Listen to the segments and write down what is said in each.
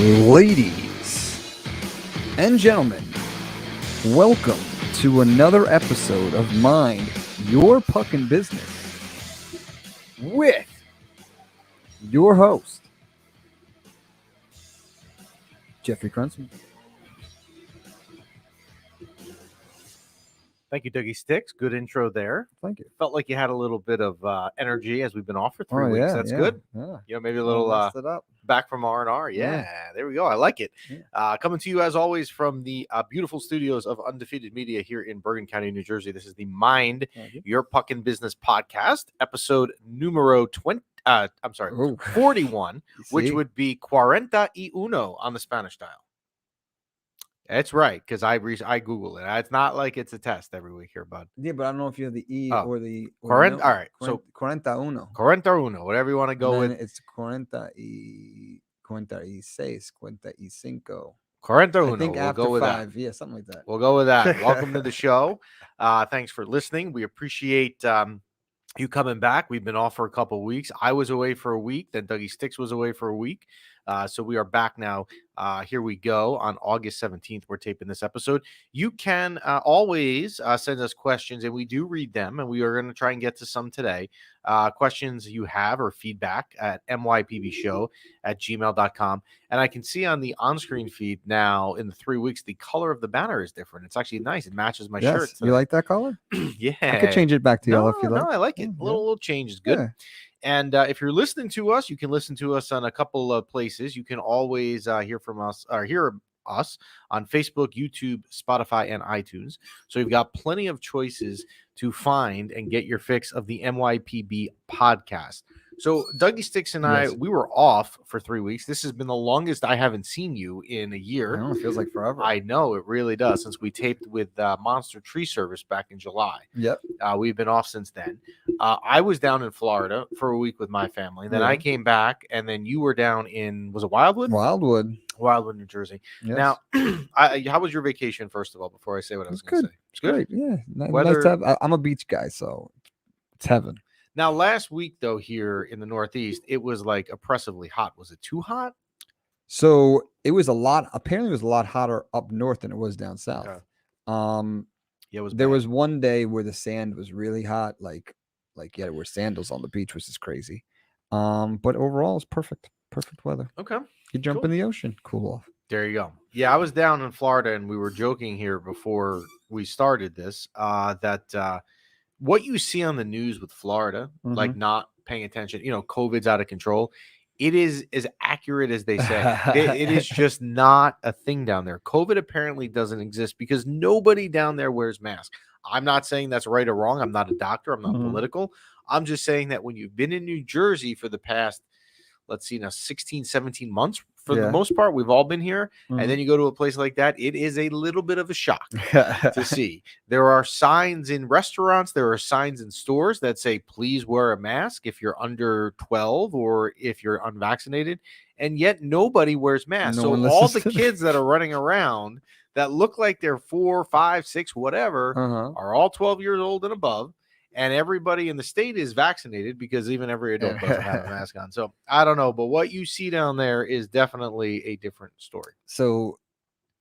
Ladies and gentlemen, welcome to another episode of Mind Your Puckin' Business with your host, Jeffrey Crunson. Thank you, Dougie Sticks. Good intro there. Thank you. Felt like you had a little bit of energy as we've been off for 3 weeks. That's good. Yeah. You know, maybe a little it up. back from R&R. Yeah, there we go. I like it. Yeah. Coming to you, as always, from the beautiful studios of Undefeated Media here in Bergen County, New Jersey. This is the Mind Your Puckin' Business podcast, episode numero 41, which would be 41 on the Spanish dial. That's right, because I Google it. It's not like it's a test every week here, bud. Yeah, but I don't know if you have the E or the... All right, so 41. 41, whatever you want to go with. It's 46, 45. 41. I think we'll after go with 5. that. Yeah, something like that. We'll go with that. Welcome to the show. Thanks for listening. We appreciate you coming back. We've been off for a couple of weeks. I was away for a week. Then Dougie Sticks was away for a week. So we are back now. Here we go. On August 17th, we're taping this episode. You can always send us questions, and we do read them, and we are going to try and get to some today. Questions you have or feedback at mypbshow@gmail.com. And I can see on the on-screen feed now in the 3 weeks, the color of the banner is different. It's actually nice. It matches my shirt. You like that color? Yeah. I could change it back to yellow if you like. No, I like it. A little change is good. Yeah. And if you're listening to us, you can listen to us on a couple of places. You can always hear us on Facebook, YouTube, Spotify, and iTunes. So you've got plenty of choices to find and get your fix of the MYPB podcast. So Dougie Sticks and I, we were off for 3 weeks. This has been the longest I haven't seen you in a year. I know, it feels like forever. I know, it really does, since we taped with Monster Tree Service back in July. Yep. We've been off since then. I was down in Florida for a week with my family. Then I came back, and then you were down in, was it Wildwood? Wildwood, New Jersey. Yes. Now, how was your vacation, first of all, before I say what I was going to say? It's good. Yeah. Weather... Nice to have, I'm a beach guy, so it's heaven. Now, last week, though, here in the Northeast, it was like oppressively hot. Was it too hot? So it was apparently it was a lot hotter up north than it was down south. Okay. It was. There was one day where the sand was really hot, like you had to wear sandals on the beach, which is crazy. But overall, it's perfect weather. Okay. You jump in the ocean, cool off. There you go. Yeah, I was down in Florida, and we were joking here before we started this that what you see on the news with Florida, like not paying attention, COVID's out of control. It is as accurate as they say. It is just not a thing down there. COVID apparently doesn't exist because nobody down there wears masks. I'm not saying that's right or wrong. I'm not a doctor. I'm not political. I'm just saying that when you've been in New Jersey for the past, 16, 17 months, for the most part, we've all been here. And then you go to a place like that, it is a little bit of a shock to see. There are signs in restaurants, there are signs in stores that say, please wear a mask if you're under 12 or if you're unvaccinated. And yet nobody wears masks. So all the kids that are running around that look like they're 4, 5, 6, whatever, are all 12 years old and above. And everybody in the state is vaccinated because even every adult doesn't have a mask on. So I don't know, but what you see down there is definitely a different story. So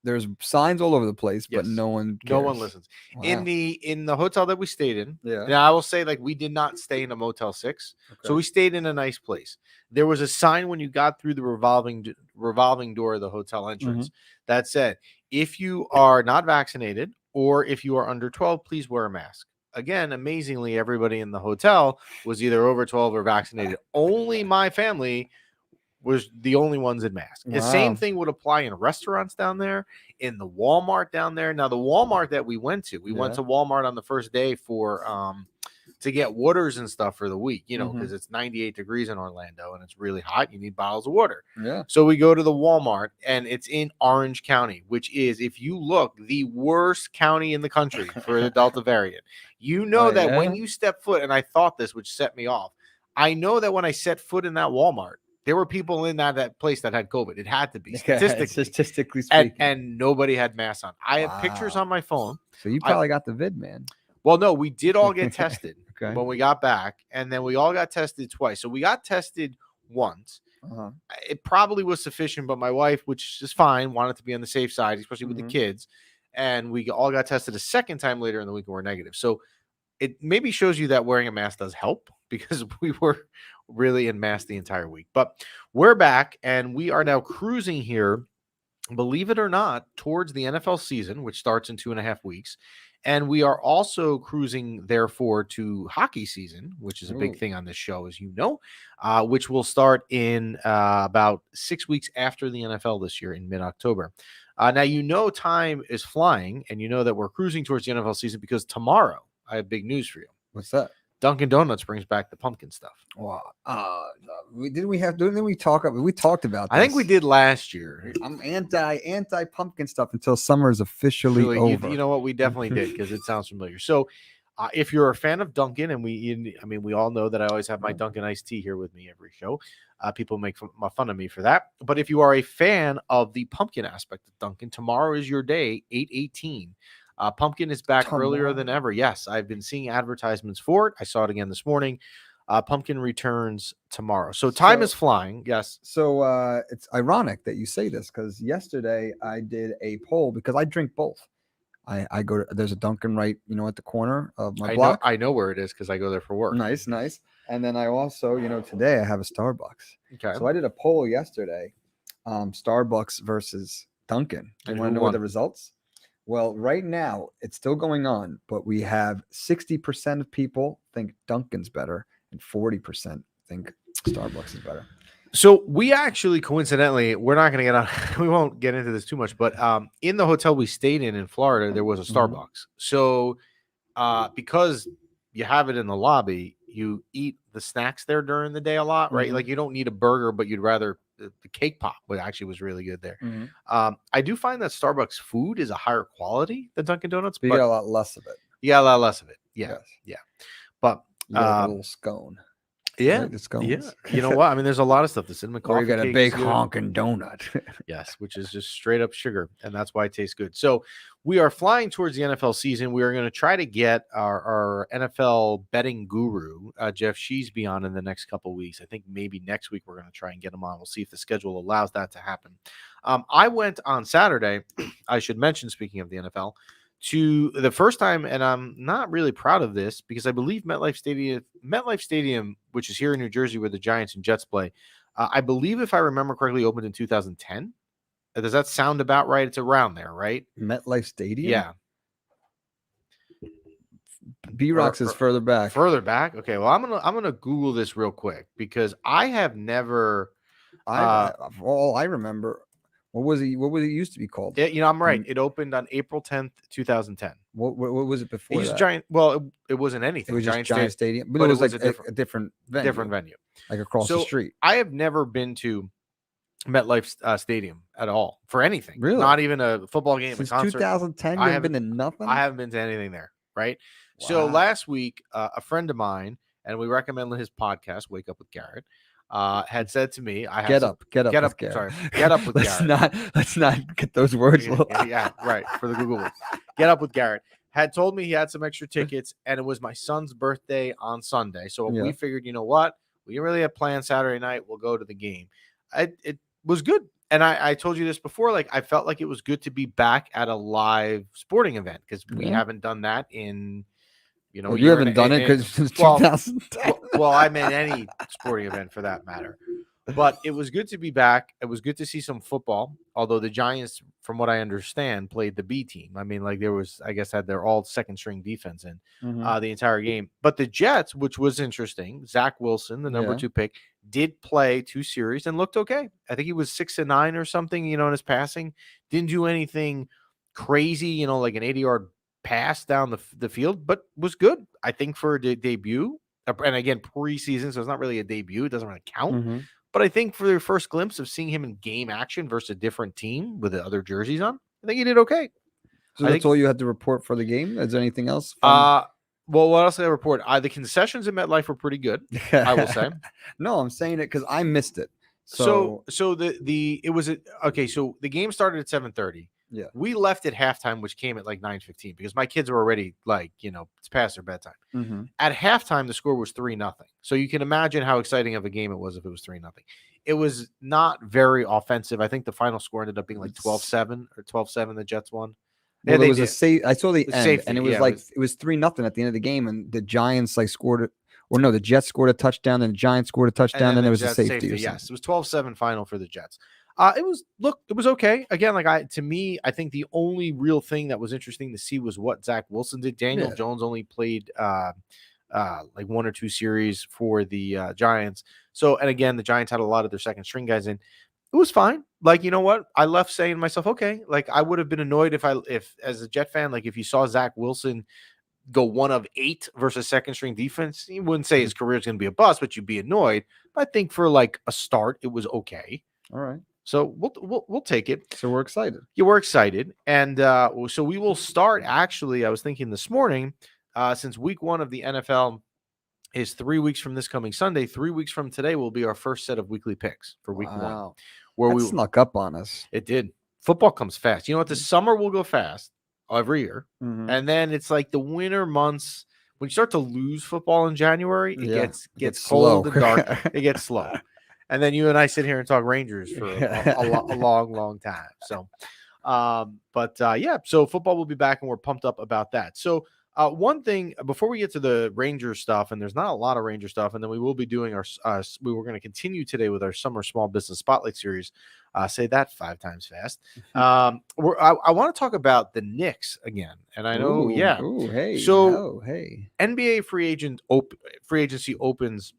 there's signs all over the place, but no one cares. No one listens. Wow. In the hotel that we stayed in, now I will say, we did not stay in a Motel 6. Okay. So we stayed in a nice place. There was a sign when you got through the revolving door of the hotel entrance that said, if you are not vaccinated or if you are under 12, please wear a mask. Again, amazingly, everybody in the hotel was either over 12 or vaccinated. Only my family was the only ones in masks. Wow. The same thing would apply in restaurants down there, in the Walmart down there. Now, the Walmart that we went to Walmart on the first day for to get waters and stuff for the week, because it's 98 degrees in Orlando and it's really hot. You need bottles of water. Yeah. So we go to the Walmart, and it's in Orange County, which is, if you look, the worst county in the country for the Delta variant. That when you step foot, and I thought this, which set me off, I know that when I set foot in that Walmart, there were people in that place that had COVID. It had to be, statistically speaking. And nobody had masks on. I have pictures on my phone. So you probably got the vid, man. Well, no, we did all get tested when we got back, and then we all got tested twice. So we got tested once. It probably was sufficient, but my wife, which is fine, wanted to be on the safe side, especially with the kids. And we all got tested a second time later in the week and were negative. So it maybe shows you that wearing a mask does help, because we were really in mask the entire week. But we're back, and we are now cruising here, believe it or not, towards the NFL season, which starts in 2.5 weeks. And we are also cruising, therefore, to hockey season, which is a big thing on this show, as you know, which will start in about 6 weeks after the NFL this year in mid-October. Now, time is flying, and you know that we're cruising towards the NFL season because tomorrow I have big news for you. What's that? Dunkin' Donuts brings back the pumpkin stuff. Wow. Didn't we talk about this? I think we did last year. I'm anti pumpkin stuff until summer is officially over. You know what? We definitely did, because it sounds familiar. So if you're a fan of Dunkin', and we all know that I always have my Dunkin' iced tea here with me every show. People make fun of me for that. But if you are a fan of the pumpkin aspect of Dunkin', tomorrow is your day, 8/18. Pumpkin is back earlier than ever. Yes, I've been seeing advertisements for it. I saw it again this morning. Pumpkin returns tomorrow. So time is flying. Yes. So it's ironic that you say this, because yesterday I did a poll, because I drink both. I go to, there's a Dunkin' right, at the corner of my block. I know where it is, because I go there for work. Nice. And then I also, today I have a Starbucks. Okay. So I did a poll yesterday, Starbucks versus Dunkin'. You want to know what the results? Well, right now it's still going on, but we have 60% of people think Dunkin's better and 40% think Starbucks is better. So we actually, coincidentally, we're not going to get on, we won't get into this too much, but in the hotel we stayed in Florida, there was a Starbucks. So because you have it in the lobby, you eat the snacks there during the day a lot, right? Like, you don't need a burger, but you'd rather the cake pop, which actually was really good there. I do find that Starbucks food is a higher quality than Dunkin' Donuts, but you got a lot less of it. Yeah, a lot less of it. Yeah, yes. Yeah. But you got a little scone. Yeah, yeah. You know what? I mean, there's a lot of stuff. The cinnamon coffee. Or you got a big honking donut. Yes, which is just straight up sugar, and that's why it tastes good. So we are flying towards the NFL season. We are going to try to get our NFL betting guru, Jeff Sheesby, on in the next couple of weeks. I think maybe next week we're going to try and get him on. We'll see if the schedule allows that to happen. I went on Saturday, I should mention, speaking of the NFL, to the first time, and I'm not really proud of this, because I believe MetLife Stadium, which is here in New Jersey where the Giants and Jets play, I believe, if I remember correctly, opened in 2010. Does that sound about right? It's around there, right? MetLife Stadium? Yeah. B-Rocks is further back. Further back? Okay, well, I'm gonna Google this real quick, because I have never. All I remember. What was it used to be called? Yeah, I'm right. It opened on April 10th, 2010. What was it before? It was Giant. Well, it wasn't anything. It was just Giant Stadium, but it was like a different venue. Different venue, like across the street. I have never been to MetLife Stadium at all for anything. Really? Not even a football game. Since a concert. 2010, you haven't been to nothing? I haven't been to anything there. Right. Wow. So last week, a friend of mine, and we recommend his podcast, Wake Up with Garrett, had said to me, Get up with Garrett. Let's not get those words. Yeah, right. For the Google words. Get Up with Garrett had told me he had some extra tickets, and it was my son's birthday on Sunday. So we figured, you know what? We didn't really have plans Saturday night. We'll go to the game. It was good. And I told you this before, like, I felt like it was good to be back at a live sporting event, because we haven't done that in, you haven't done it because since 2010. Well, I meant any sporting event for that matter. But it was good to be back. It was good to see some football, although the Giants, from what I understand, played the B team. I mean, like, had their all second string defense in the entire game. But the Jets, which was interesting, Zach Wilson, the number 2 pick, did play 2 series and looked okay. I think he was 6-9 or something, in his passing. Didn't do anything crazy, like an 80-yard pass down the field, but was good, I think, for a debut. And again, preseason, so it's not really a debut. It doesn't really count. But I think for their first glimpse of seeing him in game action versus a different team with the other jerseys on, I think he did okay. So that's all you had to report for the game? Is there anything else? Well, what else did I report? The concessions in MetLife were pretty good, I will say. No, I'm saying it because I missed it. So the game started at 7:30. Yeah. We left at halftime, which came at like 9:15 because my kids were already like, it's past their bedtime. Mm-hmm. At halftime, the score was 3-0. So you can imagine how exciting of a game it was if it was 3-0. It was not very offensive. I think the final score ended up being like 12-7 or 12-7. The Jets won. Well, there was a safe. I saw the end, safety, and it was it was 3-0 at the end of the game, and the Giants like scored it. Or no, the Jets scored a touchdown, and the Giants scored a touchdown, and there was a safety. Yes, it was 12-7 final for the Jets. It was okay. Again, I think the only real thing that was interesting to see was what Zach Wilson did. Daniel Jones only played like 1 or 2 series for the Giants. So, and again, the Giants had a lot of their second string guys in. It was fine. Like, you know what? I left saying to myself, okay, like I would have been annoyed if as a Jet fan, like if you saw Zach Wilson go 1 of 8 versus second string defense, you wouldn't say his career is going to be a bust, but you'd be annoyed. But I think for like a start, it was okay. All right. So we'll take it. So we're excited. Yeah, we're excited. And so we will start. Actually, I was thinking this morning, since week 1 of the NFL is 3 weeks from this coming Sunday, 3 weeks from today will be our first set of weekly picks for week 1. Where we snuck up on us. It did. Football comes fast. You know what? The summer will go fast every year. Mm-hmm. And then it's like the winter months. When you start to lose football in January, it gets cold and dark. It gets slow. And then you and I sit here and talk Rangers for a long, long time. So, so football will be back, and we're pumped up about that. So, one thing before we get to the Ranger stuff, and there's not a lot of Ranger stuff, and then we will be doing we were going to continue today with our summer small business spotlight series. Say that 5 times fast. I want to talk about the Knicks again, and I know, NBA free agency opens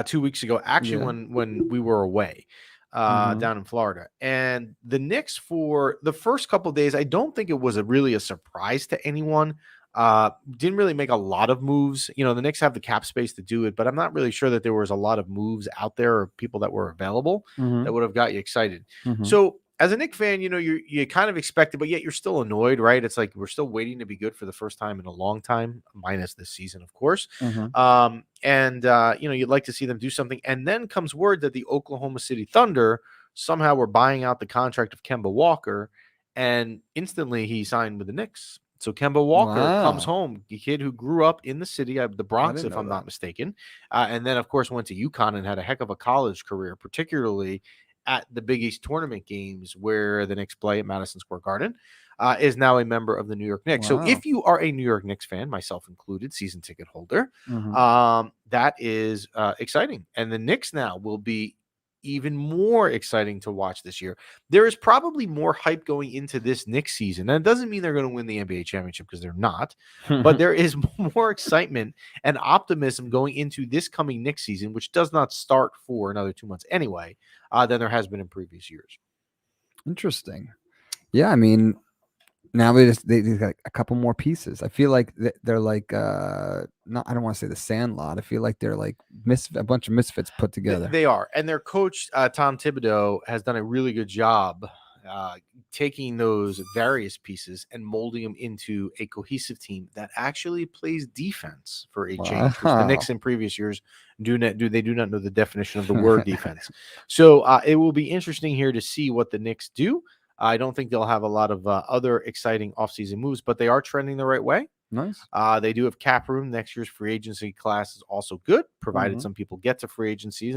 2 weeks ago, actually, when we were away down in Florida. And the Knicks, for the first couple of days, I don't think it was really a surprise to anyone. Didn't really make a lot of moves. The Knicks have the cap space to do it, but I'm not really sure that there was a lot of moves out there or people that were available that would have got you excited. So as a Knicks fan, you kind of expect it, but yet you're still annoyed, right? It's like we're still waiting to be good for the first time in a long time, minus this season, of course. You'd like to see them do something. And then comes word that the Oklahoma City Thunder somehow were buying out the contract of Kemba Walker, and instantly he signed with the Knicks. So Kemba Walker comes home, the kid who grew up in the city, the Bronx, if I'm not mistaken, and then, of course, went to UConn and had a heck of a college career, particularly at the Big East tournament games where the Knicks play at Madison Square Garden, is now a member of the New York Knicks. So if you are a New York Knicks fan, myself included, season ticket holder, that is exciting. And the Knicks now will be even more exciting to watch this year. There is probably more hype going into this Knicks season. And it doesn't mean they're going to win the NBA championship, because they're not, but there is more excitement and optimism going into this coming Knicks season, which does not start for another 2 months anyway, than there has been in previous years. Interesting. Yeah. I mean, now they got a couple more pieces. I feel like they're like I don't want to say the Sandlot. I feel like they're like a bunch of misfits put together. They are, and their coach Tom Thibodeau has done a really good job taking those various pieces and molding them into a cohesive team that actually plays defense for a change. Which the Knicks in previous years do not know the definition of the word defense. So it will be interesting here to see what the Knicks do. I don't think they'll have a lot of other exciting offseason moves, but they are trending the right way. Nice. They do have cap room. Next year's free agency class is also good, provided some people get to free agency.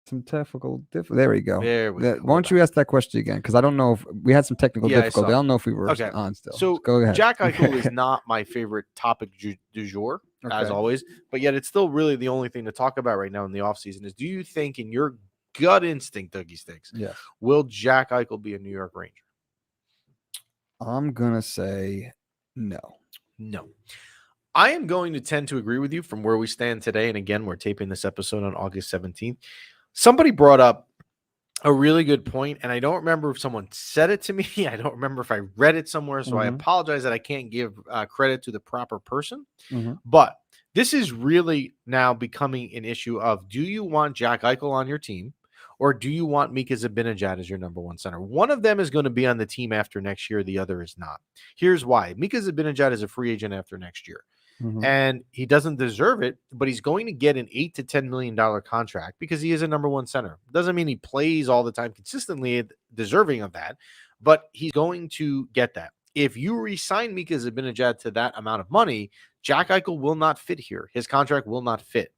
Some technical there we go. Why don't you ask that question again? Because I don't know if we had some technical difficulty. I don't know if we were on still. So go ahead. Jack Eichel is not my favorite topic du jour, as always, but yet it's still really the only thing to talk about right now in the offseason is, do you think, in your gut instinct, Dougie Sticks, will Jack Eichel be a New York Ranger? I'm going to say no. No. I am going to tend to agree with you from where we stand today. And again, we're taping this episode on August 17th. Somebody brought up A really good point, and I don't remember if someone said it to me. I don't remember if I read it somewhere, so I apologize that I can't give credit to the proper person. But this is really now becoming an issue of, do you want Jack Eichel on your team, or do you want Mika Zibanejad as your number one center? One of them is going to be on the team after next year. The other is not. Here's why. Mika Zibanejad is a free agent after next year. And he doesn't deserve it, but he's going to get an $8 to $10 million contract because he is a number one center. Doesn't mean he plays all the time consistently, deserving of that, but he's going to get that. If you re-sign Mika Zibanejad to that amount of money, Jack Eichel will not fit here. His contract will not fit.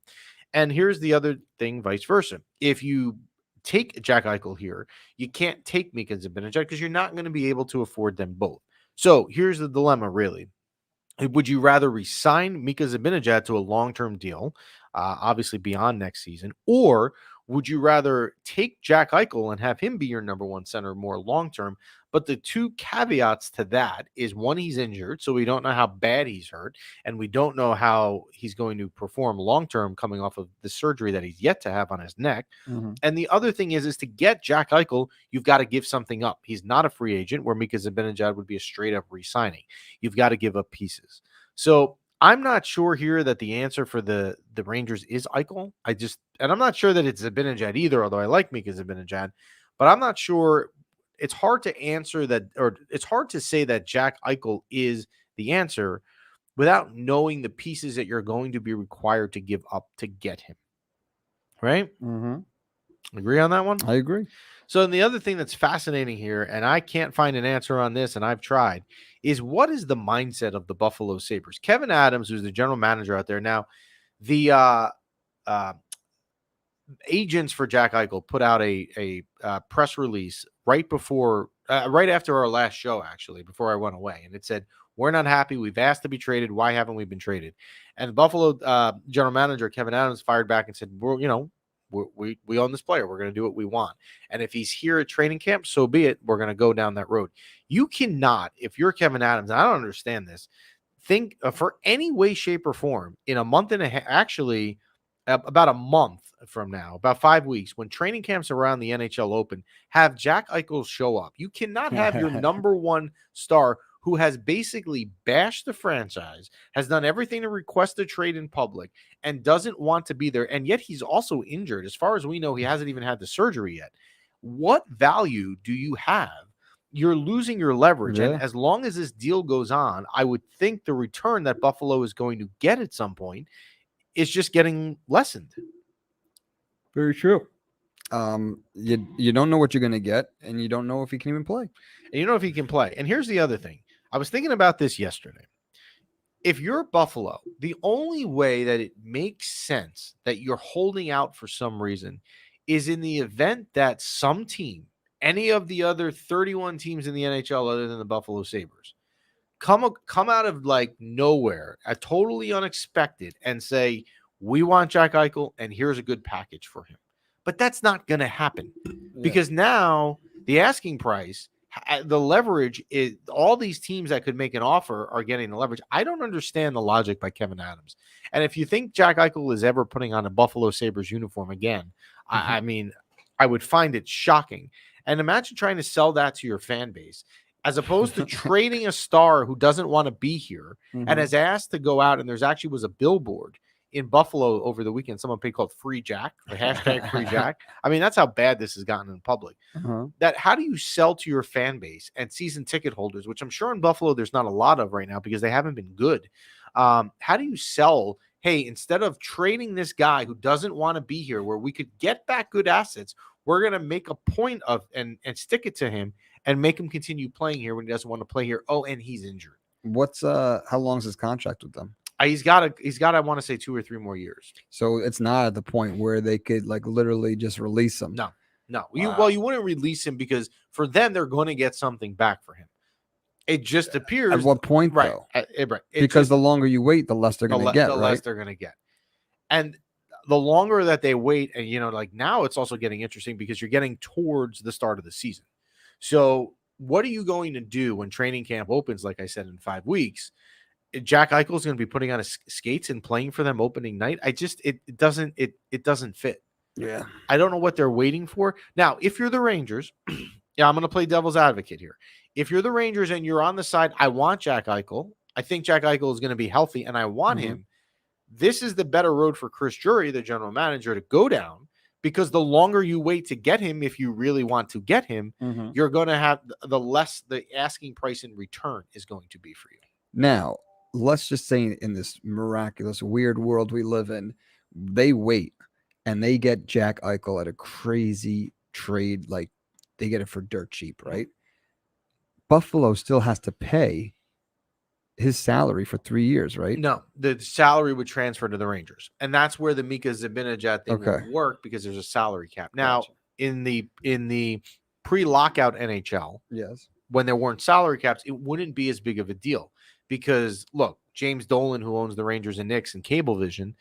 And here's the other thing, vice versa. If you take Jack Eichel here, you can't take Mika Zibanejad because you're not going to be able to afford them both. So here's the dilemma, really. Would you rather resign Mika Zibanejad to a long-term deal, obviously beyond next season, or would you rather take Jack Eichel and have him be your number one center more long-term? But the two caveats to that is, one, he's injured, so we don't know how bad he's hurt, and we don't know how he's going to perform long-term coming off of the surgery that he's yet to have on his neck. And the other thing is to get Jack Eichel, you've got to give something up. He's not a free agent, where Mika Zibanejad would be a straight-up re-signing. You've got to give up pieces. So I'm not sure here that the answer for the Rangers is Eichel. And I'm not sure that it's Zibanejad either, although I like Mika Zibanejad, but I'm not sure. It's hard to answer that, or it's hard to say that Jack Eichel is the answer without knowing the pieces that you're going to be required to give up to get him. Right? Agree on that one? I agree. So, and the other thing that's fascinating here, and I can't find an answer on this, and I've tried, is what is the mindset of the Buffalo Sabres? Kevin Adams, who's the general manager out there now, the agents for Jack Eichel put out a press release right after our last show, actually, before I went away. And it said, we're not happy. We've asked to be traded. Why haven't we been traded? And the Buffalo general manager, Kevin Adams, fired back and said, we own this player. We're going to do what we want. And if he's here at training camp, so be it. We're going to go down that road. You cannot, if you're Kevin Adams, and I don't understand this, think for any way, shape, or form in a month and a half, actually about a month from now, about 5 weeks, when training camps around the NHL open, have Jack Eichel show up. You cannot have your number one star, who has basically bashed the franchise, has done everything to request a trade in public, and doesn't want to be there. And yet he's also injured. As far as we know, he hasn't even had the surgery yet. What value do you have? You're losing your leverage. Yeah. And as long as this deal goes on, I would think the return that Buffalo is going to get at some point is just getting lessened. Very true. You don't know what you're going to get, and you don't know if he can even play. And you know if he can play. And here's the other thing. I was thinking about this yesterday. If you're Buffalo, the only way that it makes sense that you're holding out for some reason is in the event that some team, any of the other 31 teams in the NHL other than the Buffalo Sabres, come out of like nowhere, totally unexpected, and say, we want Jack Eichel, and here's a good package for him. But that's not going to happen because now the asking price, the leverage is, all these teams that could make an offer are getting the leverage. I don't understand the logic by Kevin Adams. And if you think Jack Eichel is ever putting on a Buffalo Sabres uniform again, I mean, I would find it shocking. And imagine trying to sell that to your fan base, as opposed to trading a star who doesn't want to be here and has asked to go out. And there's actually was a billboard in Buffalo over the weekend, someone paid called Free Jack, the hashtag Free Jack. I mean, that's how bad this has gotten in public. That how do you sell to your fan base and season ticket holders, which I'm sure in Buffalo there's not a lot of right now because they haven't been good. How do you sell, hey, instead of trading this guy who doesn't want to be here, where we could get back good assets, we're going to make a point of and stick it to him and make him continue playing here when he doesn't want to play here. Oh, and he's injured. How long is his contract with them? He's got, I want to say 2 or 3 more years. So it's not at the point where they could like literally just release him. No. You wouldn't release him because for them, they're going to get something back for him. It just appears. At what point, though? Right. Because the longer you wait, the less they're going to get. The less they're going to get. And the longer that they wait, and like now it's also getting interesting because you're getting towards the start of the season. So what are you going to do when training camp opens, like I said, in 5 weeks? Jack Eichel is going to be putting on his skates and playing for them opening night. It doesn't fit. Yeah. I don't know what they're waiting for. Now, if you're the Rangers, yeah, I'm going to play devil's advocate here. If you're the Rangers and you're on the side, I want Jack Eichel. I think Jack Eichel is going to be healthy, and I want him. This is the better road for Chris Drury, the general manager, to go down, because the longer you wait to get him, if you really want to get him, you're going to have the less the asking price in return is going to be for you. Now, let's just say in this miraculous, weird world we live in, they wait and they get Jack Eichel at a crazy trade. Like they get it for dirt cheap, right? Buffalo still has to pay his salary for 3 years, right? No, the salary would transfer to the Rangers, and that's where the Mika Zibanejad thing would work, because there's a salary cap. Now, in the pre-lockout NHL, yes, when there weren't salary caps, it wouldn't be as big of a deal, because look, James Dolan, who owns the Rangers and Knicks and Cablevision,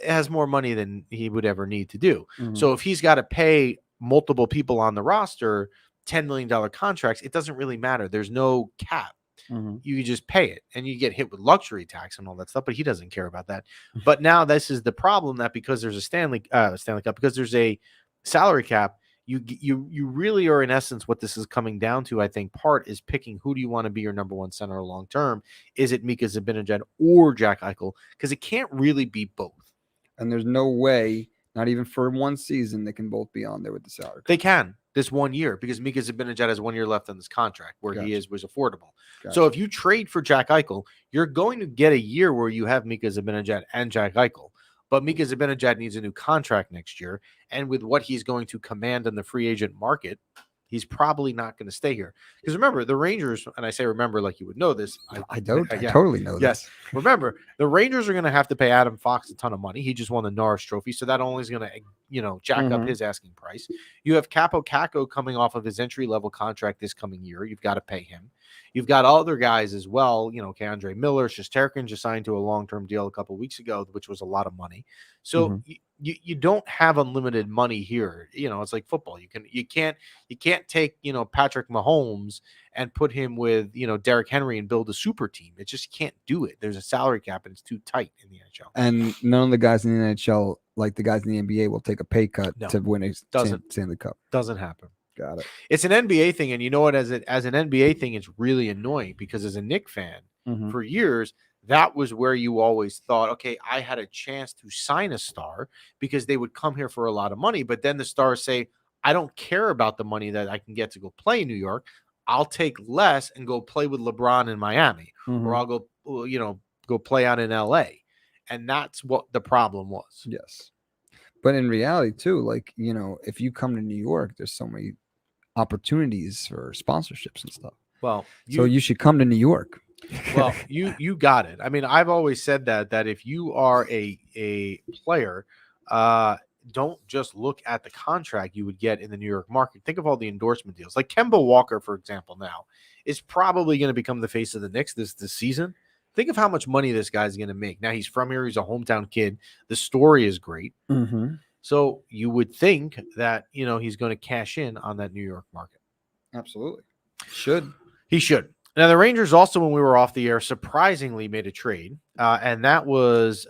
has more money than he would ever need to do. So if he's got to pay multiple people on the roster $10 million contracts, it doesn't really matter. There's no cap. You just pay it, and you get hit with luxury tax and all that stuff, but he doesn't care about that. But now this is the problem, that because there's a Stanley Cup, because there's a salary cap, you really are, in essence, what this is coming down to, I think, part is picking who do you want to be your number one center long term. Is it Mika Zibanejad or Jack Eichel? Because it can't really be both. And there's no way, not even for one season, they can both be on there with the salary cap. They can this 1 year, because Mika Zibanejad has 1 year left on this contract where he was affordable. So if you trade for Jack Eichel, you're going to get a year where you have Mika Zibanejad and Jack Eichel. But Mika Zibanejad needs a new contract next year. And with what he's going to command in the free agent market, he's probably not going to stay here. Because remember, the Rangers, and I say remember like you would know this. I totally know this. Yes. Remember, the Rangers are going to have to pay Adam Fox a ton of money. He just won the Norris Trophy, so that only is going to, jack up his asking price. You have Capo Caco coming off of his entry-level contract this coming year. You've got to pay him. You've got other guys as well, K'Andre Miller, Shesterkin just signed to a long-term deal a couple of weeks ago, which was a lot of money. So you don't have unlimited money here. It's like football. You can't take, Patrick Mahomes and put him with, Derrick Henry and build a super team. It just can't do it. There's a salary cap and it's too tight in the NHL. And none of the guys in the NHL, like the guys in the NBA, will take a pay cut to win a Stanley Cup. Doesn't happen. Got it. It's an NBA thing, and as an NBA thing, it's really annoying, because as a Knicks fan, for years, that was where you always thought, okay, I had a chance to sign a star because they would come here for a lot of money. But then the stars say, I don't care about the money that I can get to go play in New York. I'll take less and go play with LeBron in Miami, or I'll go play out in LA. And that's what the problem was. Yes. But in reality, too, if you come to New York, there's so many opportunities for sponsorships and stuff. Well, so you should come to New York. Well, you got it. I mean, I've always said that if you are a player, don't just look at the contract you would get in the New York market. Think of all the endorsement deals. Like Kemba Walker, for example, now is probably going to become the face of the Knicks this season. Think of how much money this guy's going to make. Now, he's from here. He's a hometown kid. The story is great. So you would think that, he's going to cash in on that New York market. Absolutely. He should. Now, the Rangers also, when we were off the air, surprisingly made a trade, and that was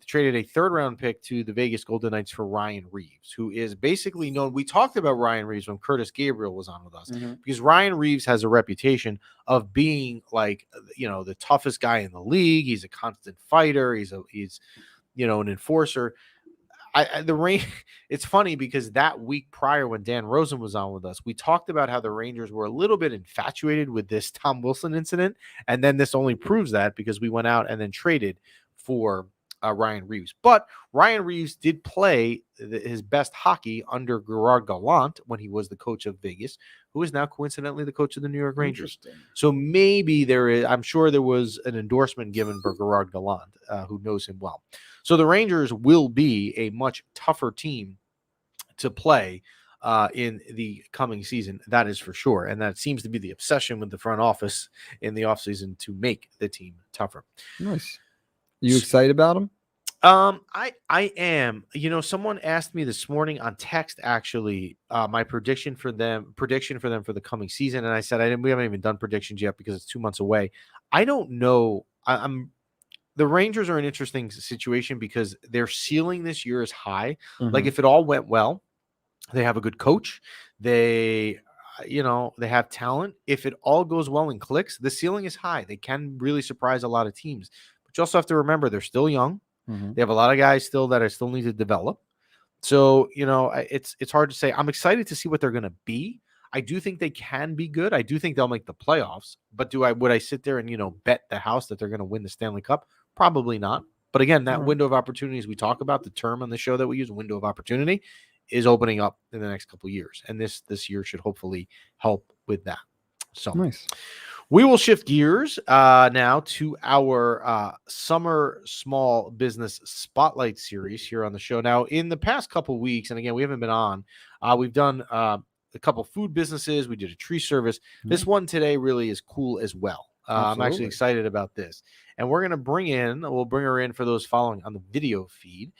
traded a third-round pick to the Vegas Golden Knights for Ryan Reeves, who is basically known. We talked about Ryan Reeves when Curtis Gabriel was on with us, because Ryan Reeves has a reputation of being like, the toughest guy in the league. He's a constant fighter. He's an enforcer. It's funny, because that week prior, when Dan Rosen was on with us, we talked about how the Rangers were a little bit infatuated with this Tom Wilson incident, and then this only proves that, because we went out and then traded for Ryan Reeves. But Ryan Reeves did play his best hockey under Gerard Gallant when he was the coach of Vegas, who is now coincidentally the coach of the New York Rangers. So maybe I'm sure there was an endorsement given for Gerard Gallant, who knows him well. So the Rangers will be a much tougher team to play in the coming season. That is for sure. And that seems to be the obsession with the front office in the offseason, to make the team tougher. Nice. You excited about them? I am. Someone asked me this morning on text, actually, my prediction for them for the coming season, and I said we haven't even done predictions yet because it's 2 months away. I don't know. the Rangers are an interesting situation because their ceiling this year is high. Like Mhm. if it all went well, they have a good coach. They they have talent. If it all goes well and clicks, the ceiling is high. They can really surprise a lot of teams. But you also have to remember they're still young. Mhm. They have a lot of guys still that still need to develop. So, it's hard to say. I'm excited to see what they're going to be. I do think they can be good. I do think they'll make the playoffs. But would I sit there and, bet the house that they're going to win the Stanley Cup? Probably not. But again, that All right. window of opportunities we talk about, the term on the show that we use, window of opportunity, is opening up in the next couple of years. And this year should hopefully help with that. So Nice. we will shift gears now to our summer small business spotlight series here on the show. Now, in the past couple of weeks, and again, we haven't been on, we've done a couple food businesses. We did a tree service. This one today really is cool as well. I'm actually excited about this. And we'll bring her in for those following on the video feed.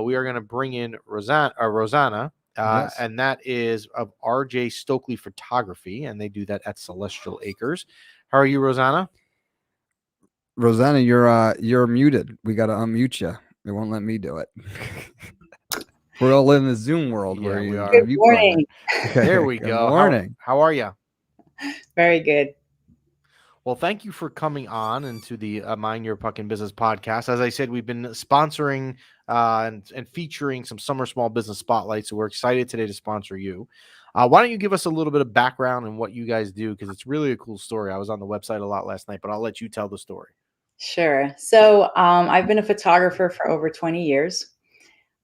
We are going to bring in Rosanna. Yes. And that is of RJ Stokley Photography, and they do that at Celestial Acres. How are you, Rosanna? Rosanna, you're muted. We got to unmute you. They won't let me do it. We're all in the Zoom world where we you are. Good morning. There we Good go. morning. How are you? Very good. Well, thank you for coming on into the Mind Your Puckin' Business podcast. As I said, we've been sponsoring and featuring some summer small business spotlights. So we're excited today to sponsor you. Why don't you give us a little bit of background on what you guys do? Because it's really a cool story. I was on the website a lot last night, but I'll let you tell the story. Sure. So I've been a photographer for over 20 years.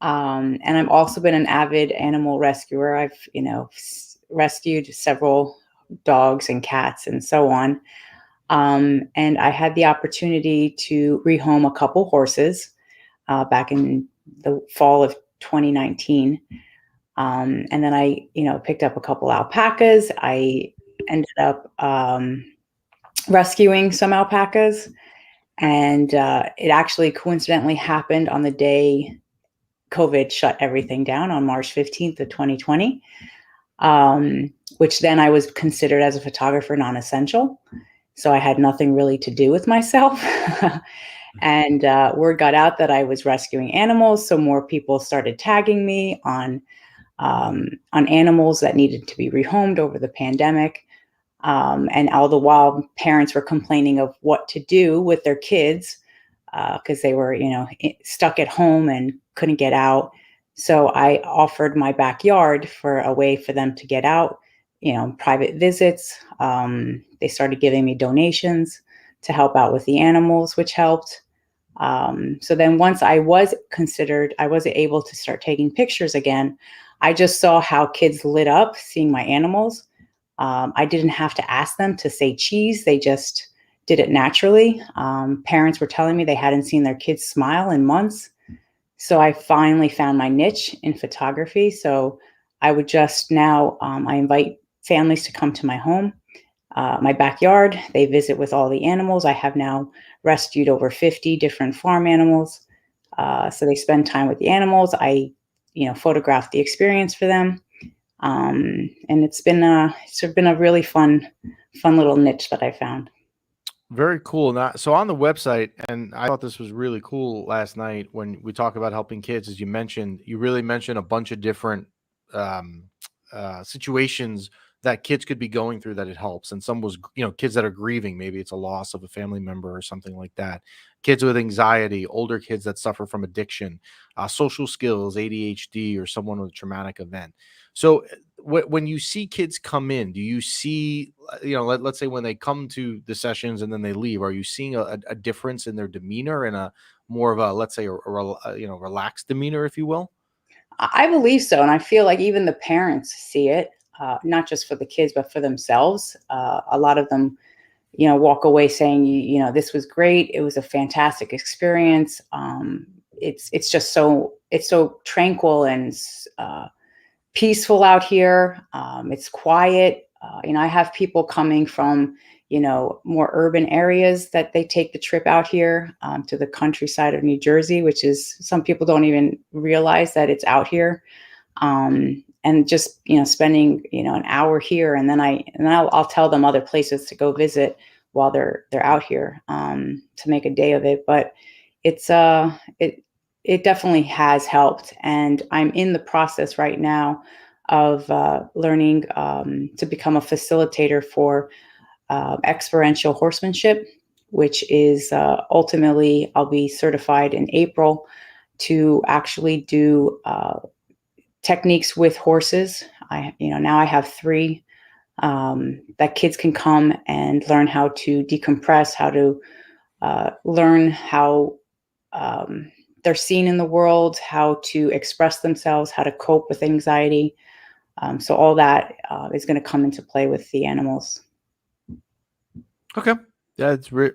And I've also been an avid animal rescuer. I've, rescued several dogs and cats and so on. And I had the opportunity to rehome a couple horses back in the fall of 2019. And then I, picked up a couple alpacas. I ended up rescuing some alpacas. And it actually coincidentally happened on the day COVID shut everything down on March 15th of 2020, which then I was considered as a photographer non-essential. So I had nothing really to do with myself. And word got out that I was rescuing animals. So more people started tagging me on animals that needed to be rehomed over the pandemic. And all the while, parents were complaining of what to do with their kids because they were, stuck at home and couldn't get out. So I offered my backyard for a way for them to get out, private visits. They started giving me donations to help out with the animals, which helped. So then once I was able to start taking pictures again, I just saw how kids lit up seeing my animals. I didn't have to ask them to say cheese. They just did it naturally. Parents were telling me they hadn't seen their kids smile in months. So I finally found my niche in photography. So I would just now, I invite families to come to my home, my backyard. They visit with all the animals. I have now rescued over 50 different farm animals. So they spend time with the animals. I, photograph the experience for them. And it's been a really fun little niche that I found. Very cool. Now, so on the website, and I thought this was really cool last night when we talk about helping kids, as you really mentioned a bunch of different situations that kids could be going through that it helps. And some was, kids that are grieving, maybe it's a loss of a family member or something like that. Kids with anxiety, older kids that suffer from addiction, social skills, ADHD, or someone with a traumatic event. So when you see kids come in, do you see, let's say when they come to the sessions and then they leave, are you seeing a difference in their demeanor and a more of a, let's say, relaxed demeanor, if you will? I believe so. And I feel like even the parents see it, not just for the kids, but for themselves. A lot of them, walk away saying, this was great. It was a fantastic experience. It's just so tranquil and peaceful out here. It's quiet. I have people coming from, more urban areas that they take the trip out here to the countryside of New Jersey, which is, some people don't even realize that it's out here. And just, spending, an hour here, and then I'll tell them other places to go visit while they're out here to make a day of it. But it definitely has helped. And I'm in the process right now of learning to become a facilitator for experiential horsemanship, which is ultimately I'll be certified in April to actually do techniques with horses. Now I have 3 that kids can come and learn how to decompress, how to learn how they're seen in the world, how to express themselves, how to cope with anxiety. So all that is going to come into play with the animals. Okay. That's really,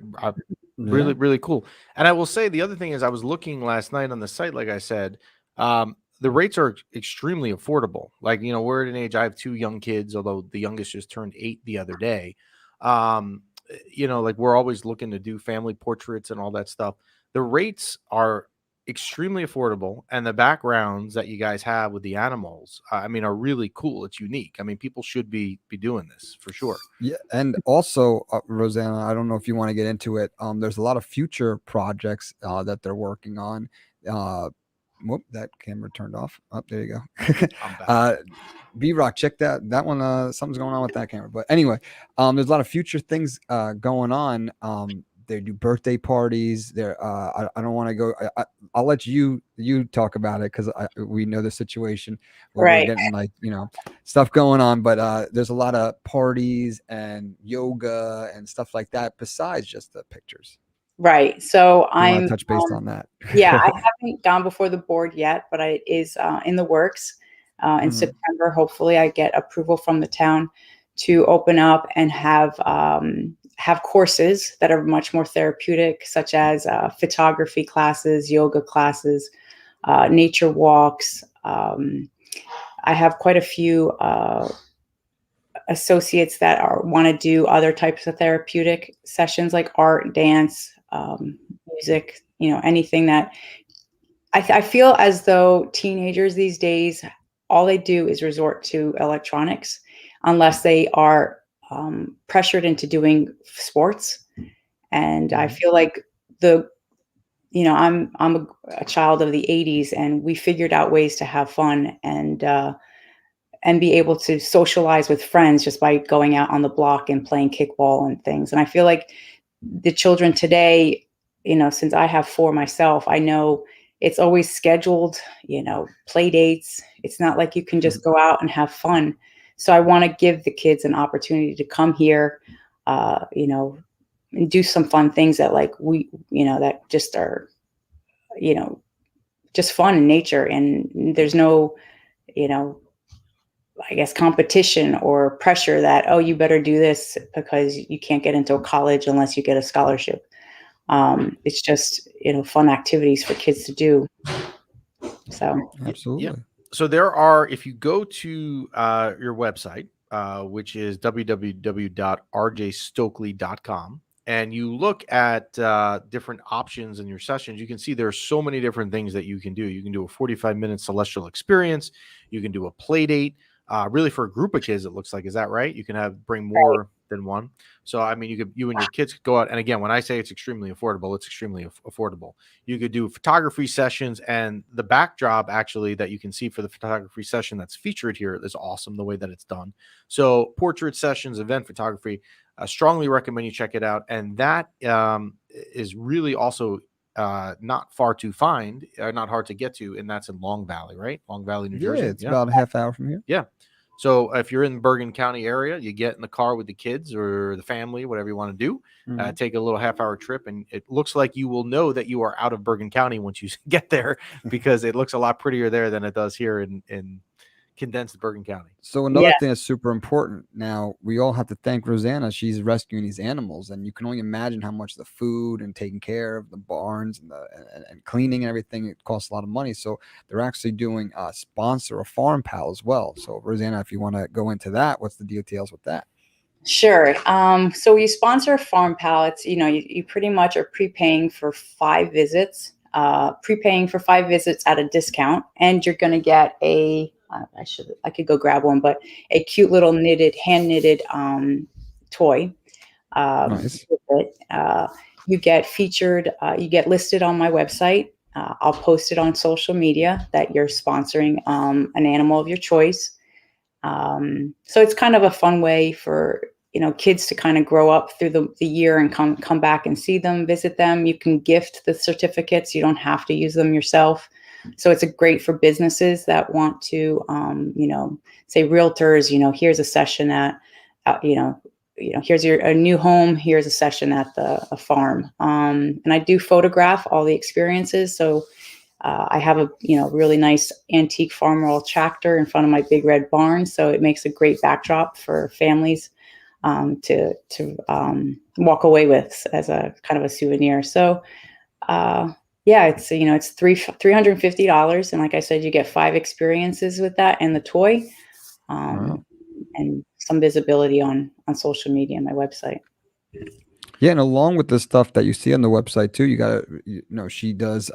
really cool. And I will say the other thing is I was looking last night on the site, like I said, the rates are extremely affordable. Like, we're at an age, I have 2 young kids, although the youngest just turned 8 the other day. Like we're always looking to do family portraits and all that stuff. The rates are extremely affordable, and the backgrounds that you guys have with the animals, are really cool. It's unique. People should be doing this for sure. Yeah, and also, Rosanna, I don't know if you want to get into it. There's a lot of future projects that they're working on. Whoop, that camera turned off. Oh, there you go. B-Rock, check that one. Something's going on with that camera. But anyway, there's a lot of future things going on. They do birthday parties. There, I don't want to go. I'll let you talk about it because we know the situation where Right. we're getting stuff going on. But there's a lot of parties and yoga and stuff like that besides just the pictures. Right. So I want I'm to touch base on that. Yeah, I haven't gone before the board yet, but it is in the works. In September, hopefully, I get approval from the town to open up and have courses that are much more therapeutic, such as photography classes, yoga classes, nature walks. I have quite a few associates that want to do other types of therapeutic sessions like art, dance, music, anything that I feel as though teenagers these days, all they do is resort to electronics unless they are pressured into doing sports. And I feel like I'm a child of the 80s, and we figured out ways to have fun and be able to socialize with friends just by going out on the block and playing kickball and things. And I feel like the children today, since I have 4 myself, I know it's always scheduled, play dates. It's not like you can just go out and have fun. So I want to give the kids an opportunity to come here, and do some fun things that that just are, just fun in nature. And there's no, I guess, competition or pressure that, oh, you better do this because you can't get into a college unless you get a scholarship. It's just, fun activities for kids to do. So Absolutely. Yeah. So there are, if you go to your website, which is www.rjstokley.com, and you look at different options in your sessions, you can see there are so many different things that you can do. You can do a 45-minute celestial experience. You can do a play date. Really for a group of kids, it looks like. Is that right? You can bring more than one. So, you and your kids could go out. And again, when I say it's extremely affordable, it's extremely affordable. You could do photography sessions, and the backdrop actually that you can see for the photography session that's featured here is awesome, the way that it's done. So portrait sessions, event photography, I strongly recommend you check it out. And that is really also not far to find, not hard to get to, and that's in Long Valley, right? Long Valley, New Jersey. It's about a half hour from here. Yeah. So if you're in the Bergen County area, you get in the car with the kids or the family, whatever you want to do, take a little half-hour trip, and it looks like you will know that you are out of Bergen County once you get there, because it looks a lot prettier there than it does here in condensed Bergen County. So another thing that's super important. Now, we all have to thank Rosanna. She's rescuing these animals, and you can only imagine how much the food and taking care of the barns and cleaning and everything, it costs a lot of money. So they're actually doing sponsor a farm pal as well. So Rosanna, if you want to go into that, what's the details with that? Sure. So you sponsor a farm pal. It's, you pretty much are prepaying for 5 visits, prepaying for 5 visits at a discount, and you're going to get I could go grab one, but a cute little hand knitted toy. Nice. With it. you get featured, you get listed on my website. I'll post it on social media that you're sponsoring an animal of your choice. So it's kind of a fun way for, kids to kind of grow up through the year and come back and see them, visit them. You can gift the certificates. You don't have to use them yourself. So it's great for businesses that want to, say realtors, here's a session at, here's a new home. Here's a session at a farm. And I do photograph all the experiences. So I have a really nice antique farm roll tractor in front of my big red barn, so it makes a great backdrop for families to walk away with as a kind of a souvenir. So it's it's $350, and like I said, you get 5 experiences with that and the toy, Wow. and some visibility on social media and my website. Yeah, and along with the stuff that you see on the website too, you got to, she does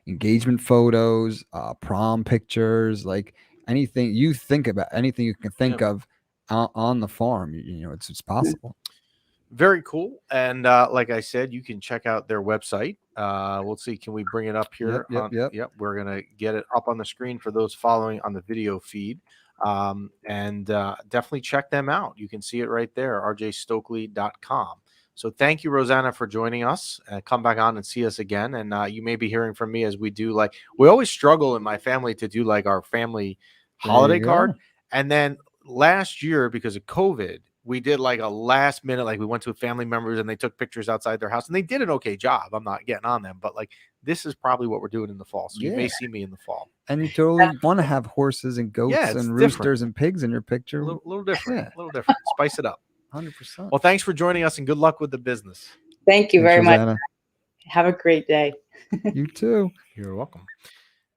engagement photos, prom pictures, like anything you think about, anything you can think of on the farm. It's possible. Very cool. And like I said, you can check out their website. We'll see. Can we bring it up here? Yep. We're going to get it up on the screen for those following on the video feed. And definitely check them out. You can see it right there, rjstokley.com. So thank you, Rosanna, for joining us. Come back on and see us again. And you may be hearing from me as we do, we always struggle in my family to do our family holiday card. And then last year, because of COVID, we did a last minute, we went to family members and they took pictures outside their house and they did an okay job. I'm not getting on them, but this is probably what we're doing in the fall. So you may see me in the fall. And you totally want to have horses and goats and roosters and pigs in your picture. A little different. Yeah. A little different. Spice it up. 100%. Well, thanks for joining us and good luck with the business. Thank you very Rosanna. much. Have a great day. You too. You're welcome.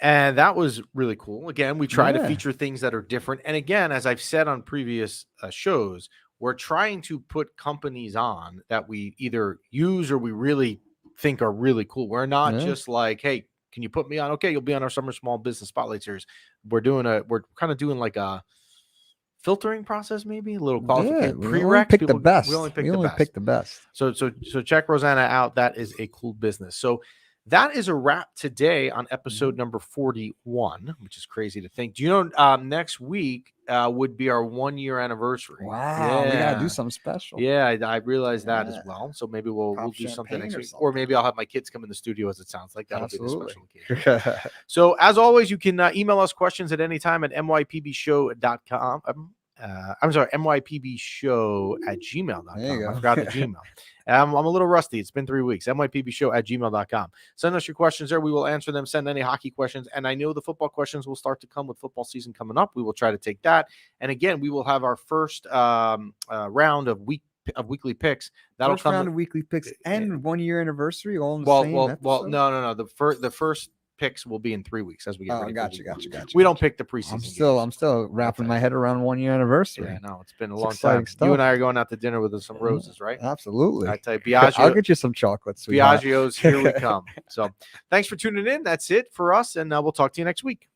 And that was really cool. Again, we try to feature things that are different. And again, as I've said on previous shows, we're trying to put companies on that we either use or we really think are really cool. We're not just hey, can you put me on? Okay, you'll be on our Summer Small Business Spotlight series. We're kind of doing a filtering process, maybe a little qualification. We only pick the best. We only pick the best. So check Rosanna out. That is a cool business. So that is a wrap today on episode number 41, which is crazy to think. Do you know next week would be our 1-year anniversary? Wow, we gotta do something special. Yeah, I realized that as well. So maybe we'll do something next week, or maybe I'll have my kids come in the studio, as it sounds like that'll be the special occasion. So as always, you can email us questions at any time at mypbshow.com. mypbshow@gmail.com. I forgot the Gmail. I'm a little rusty. It's been 3 weeks. mypbshow@gmail.com. Send us your questions there. We will answer them. Send any hockey questions. And I know the football questions will start to come with football season coming up. We will try to take that. And again, we will have our first round of weekly picks. That'll come round of weekly picks and 1-year anniversary all in the same episode? Well, no. The first picks will be in 3 weeks as we get ready. Gotcha. We don't pick the preseason. I'm still wrapping my head around 1-year anniversary. Yeah, no, it's been a long time. Stuff. You and I are going out to dinner with some roses, right? Absolutely. I tell you, Biagio, I'll get you some chocolates. Biagio's, here we come. So thanks for tuning in. That's it for us, and we'll talk to you next week.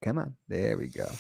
Come on. There we go.